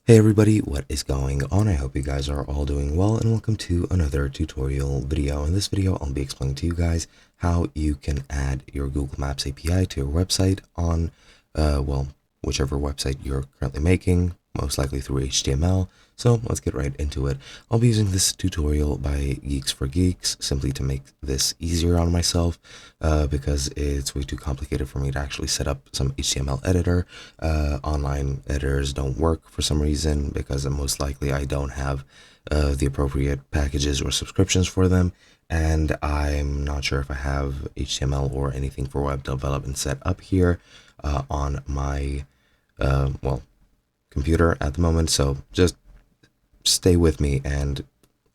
Hey everybody, what is going on? I hope you guys are all doing well and welcome to another tutorial video. In this video, I'll be explaining to you guys how you can add your Google Maps API to your website on, whichever website you're currently making, most likely through HTML. So let's get right into it. I'll be using this tutorial by Geeks for Geeks simply to make this easier on myself because it's way too complicated for me to actually set up some HTML editor. Online editors don't work for some reason because most likely I don't have the appropriate packages or subscriptions for them, and I'm not sure if I have HTML or anything for web development set up here on my computer at the moment. So just stay with me and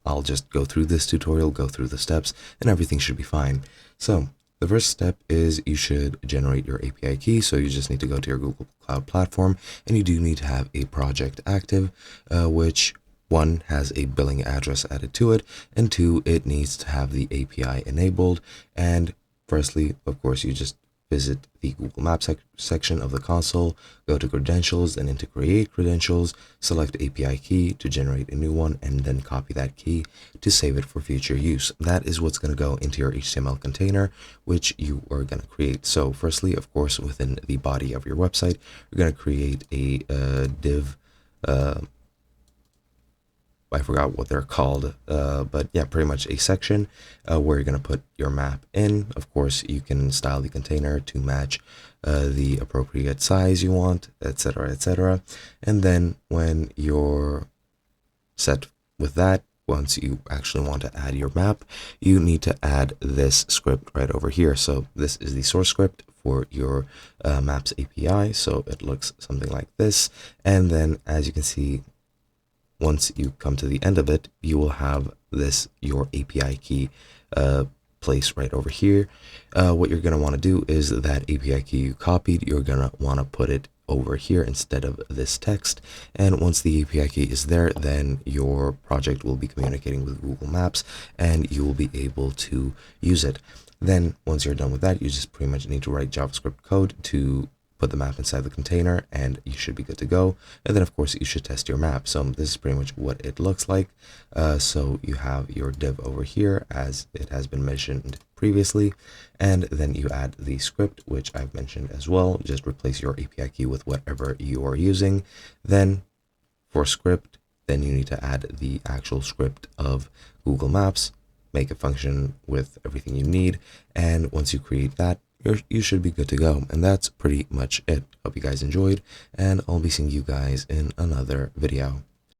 I'll just go through this tutorial, go through the steps, and everything should be fine. So the first step is you should generate your API key. So you just need to go to your Google Cloud Platform, and you do need to have a project active, which one has a billing address added to it, and two, it needs to have the API enabled. And firstly, of course, you just visit the Google Maps section of the console, go to credentials, and into create credentials, select API key to generate a new one, and then copy that key to save it for future use. That is what's going to go into your HTML container, which you are going to create. So firstly, of course, within the body of your website, you're going to create a div. I forgot what they're called, but yeah, pretty much a section where you're going to put your map in. Of course, you can style the container to match the appropriate size you want, etc., etc. And then when you're set with that, once you actually want to add your map, you need to add this script right over here. So this is the source script for your Maps API. So it looks something like this. And then as you can see, once you come to the end of it, you will have this, your API key place right over here. What you're going to want to do is that API key you copied, you're going to want to put it over here instead of this text. And once the API key is there, then your project will be communicating with Google Maps and you will be able to use it. Then once you're done with that, you just pretty much need to write JavaScript code to put the map inside the container and you should be good to go. And then of course you should test your map. So this is pretty much what it looks like. So you have your div over here as it has been mentioned previously, and then you add the script, which I've mentioned as well. Just replace your API key with whatever you are using. Then for script, then you need to add the actual script of Google Maps, make it function with everything you need, and once you create that, you should be good to go. And that's pretty much it. Hope you guys enjoyed, and I'll be seeing you guys in another video.